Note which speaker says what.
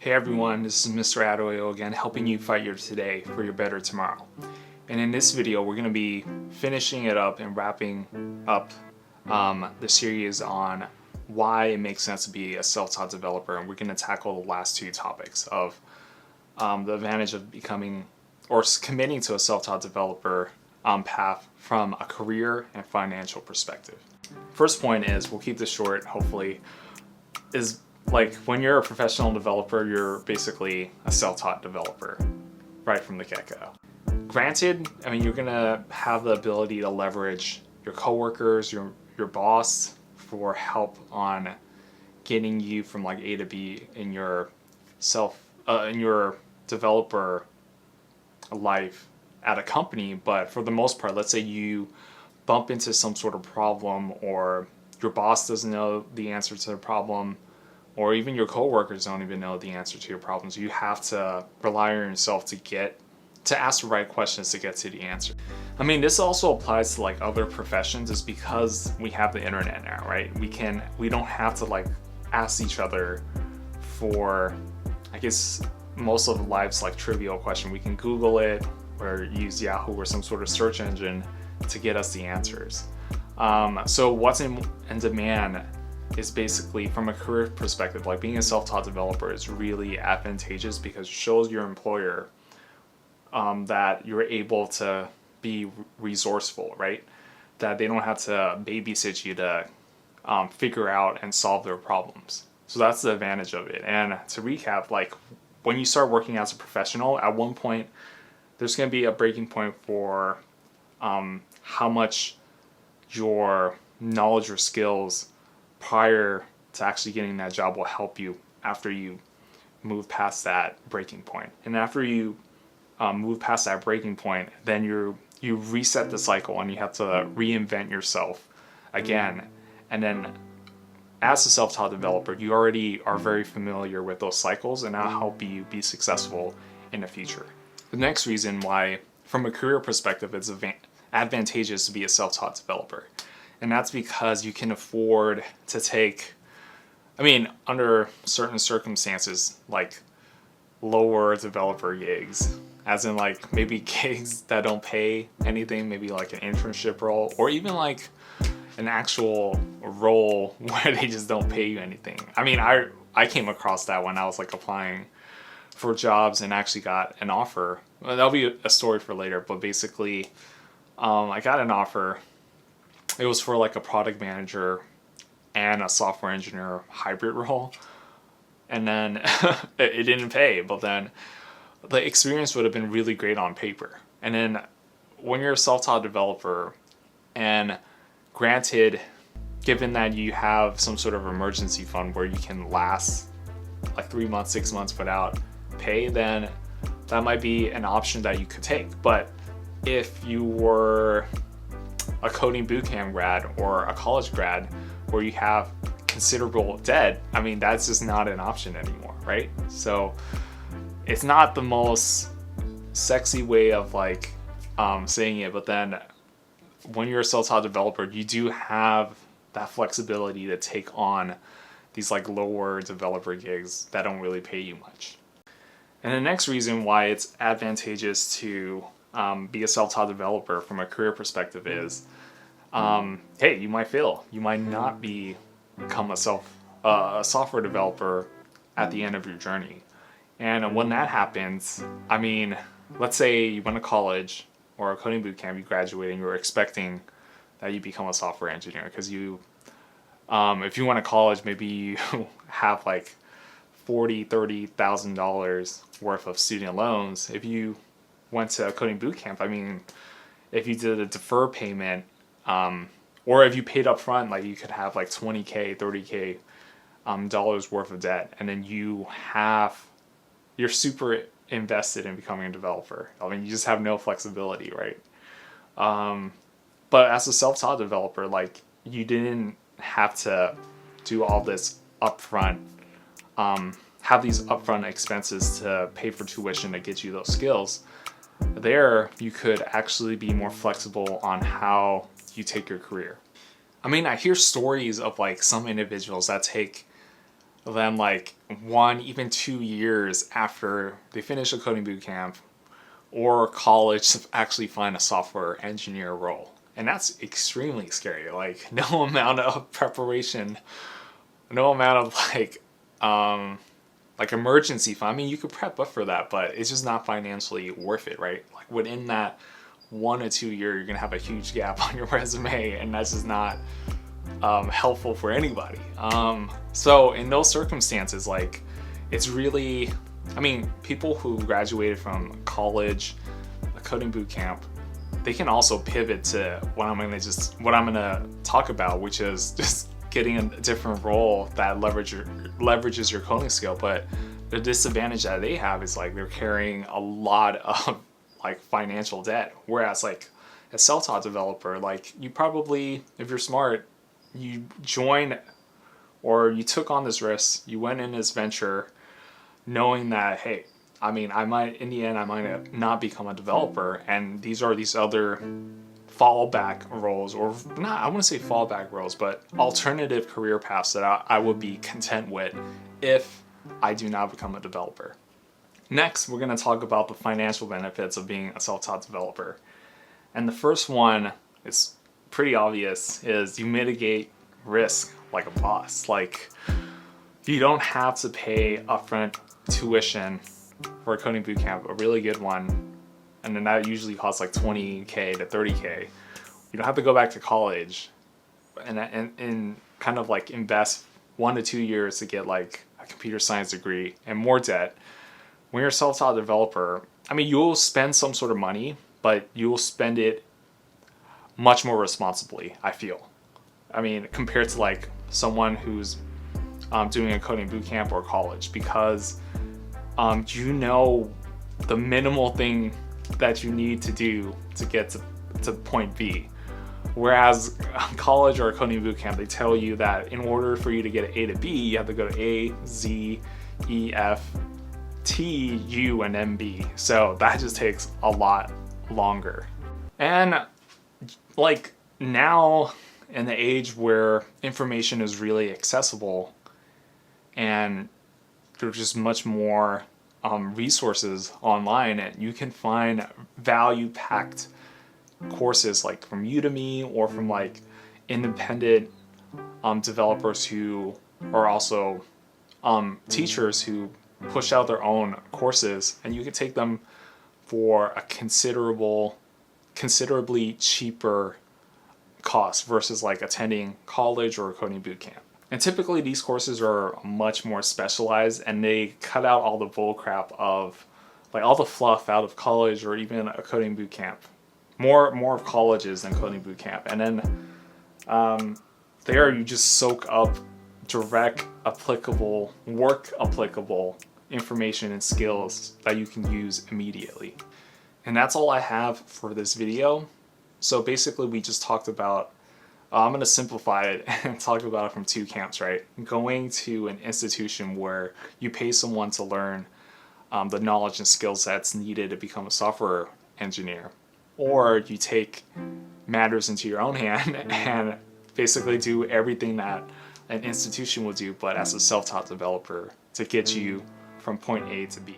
Speaker 1: Hey everyone, this is MrAddOil again, helping you fight your today for your better tomorrow. And in this video, we're going to be finishing it up and wrapping up the series on why it makes sense to be a self-taught developer. And we're going to tackle the last two topics of the advantage of becoming or committing to a self-taught developer path from a career and financial perspective. First point is, we'll keep this short, hopefully, is like when you're a professional developer, you're basically a self-taught developer right from the get-go. Granted, I mean, you're gonna have the ability to leverage your coworkers, your boss for help on getting you from like A to B in your developer life at a company. But for the most part, let's say you bump into some sort of problem, or your boss doesn't know the answer to the problem, or even your coworkers don't even know the answer to your problems. You have to rely on yourself to ask the right questions to get to the answer. I mean, this also applies to like other professions, is because we have the internet now, right? We don't have to like ask each other for, I guess, most of life's like trivial question. We can Google it or use Yahoo or some sort of search engine to get us the answers. So what's in demand is basically, from a career perspective, like being a self-taught developer is really advantageous because it shows your employer that you're able to be resourceful, right? That they don't have to babysit you to figure out and solve their problems. So that's the advantage of it. And to recap, like when you start working as a professional, at one point there's going to be a breaking point for how much your knowledge or skills prior to actually getting that job will help you after you move past that breaking point. And after you move past that breaking point, then you reset the cycle and you have to reinvent yourself again. And then as a self-taught developer, you already are very familiar with those cycles, and that'll help you be successful in the future. The next reason why, from a career perspective, it's advantageous to be a self-taught developer. And that's because you can afford to take, I mean, under certain circumstances, like lower developer gigs, as in like maybe gigs that don't pay anything, maybe like an internship role, or even like an actual role where they just don't pay you anything. I mean, I came across that when I was like applying for jobs and actually got an offer. Well, that'll be a story for later, but basically I got an offer. It was for like a product manager and a software engineer hybrid role. And then it didn't pay, but then the experience would have been really great on paper. And then when you're a self-taught developer, and granted, given that you have some sort of emergency fund where you can last like 3 months, 6 months without pay, then that might be an option that you could take. But if you were a coding bootcamp grad or a college grad where you have considerable debt, I mean, that's just not an option anymore, right? So it's not the most sexy way of like saying it, but then when you're a self-taught developer, you do have that flexibility to take on these like lower developer gigs that don't really pay you much. And the next reason why it's advantageous to be a self-taught developer from a career perspective is, hey, you might fail. You might not become a software developer at the end of your journey. And when that happens, I mean, let's say you went to college or a coding bootcamp, you graduate, and you were expecting that you become a software engineer because if you went to college, maybe you have like $40,000-$30,000 worth of student loans. If you went to a coding bootcamp, I mean, if you did a defer payment, or if you paid up front, like you could have like $20K, $30K dollars worth of debt, and then you're super invested in becoming a developer. I mean, you just have no flexibility, right? But as a self-taught developer, like you didn't have to do all this upfront, have these upfront expenses to pay for tuition to get you those skills. There, you could actually be more flexible on how you take your career. I mean, I hear stories of like some individuals that take then like 1, even 2 years after they finish a coding boot camp or college to actually find a software engineer role. And that's extremely scary. Like no amount of preparation, no amount of like emergency fund. I mean, you could prep up for that, but it's just not financially worth it, right? Like within that 1 or 2 year, you're gonna have a huge gap on your resume, and that's just not helpful for anybody. So in those circumstances, like it's really, I mean, people who graduated from college, a coding boot camp, they can also pivot to what I'm gonna talk about, which is just getting a different role that leverages your coding skill. But the disadvantage that they have is like they're carrying a lot of like financial debt. Whereas like a self-taught developer, like you probably, if you're smart, you join or you took on this risk, you went in this venture knowing that, hey, I mean, in the end, I might not become a developer, and these other fallback roles, or not, I wouldn't say fallback roles, but alternative career paths that I would be content with if I do not become a developer. Next, we're going to talk about the financial benefits of being a self-taught developer. And the first one is pretty obvious, is you mitigate risk like a boss. Like you don't have to pay upfront tuition for a coding bootcamp, a really good one, and then that usually costs like $20K to $30K. You don't have to go back to college and kind of like invest 1 to 2 years to get like a computer science degree and more debt. When you're a self-taught developer, I mean, you'll spend some sort of money, but you'll spend it much more responsibly, I feel. I mean, compared to like someone who's doing a coding bootcamp or college, because you know the minimal thing that you need to do to get to point B. Whereas college or a coding bootcamp, they tell you that in order for you to get an A to B, you have to go to A, Z, E, F, T, U, and then B. So that just takes a lot longer. And like now in the age where information is really accessible and there's just much more resources online, and you can find value-packed courses like from Udemy or from like independent developers who are also teachers who push out their own courses, and you can take them for a considerably cheaper cost versus like attending college or a coding bootcamp. And typically these courses are much more specialized, and they cut out all the bull crap of like all the fluff out of college or even a coding bootcamp. More of colleges than coding bootcamp. And then there you just soak up direct applicable information and skills that you can use immediately. And that's all I have for this video. So basically we just talked about, I'm going to simplify it and talk about it from two camps, right? Going to an institution where you pay someone to learn the knowledge and skill sets needed to become a software engineer. Or you take matters into your own hand and basically do everything that an institution will do, but as a self-taught developer to get you from point A to B.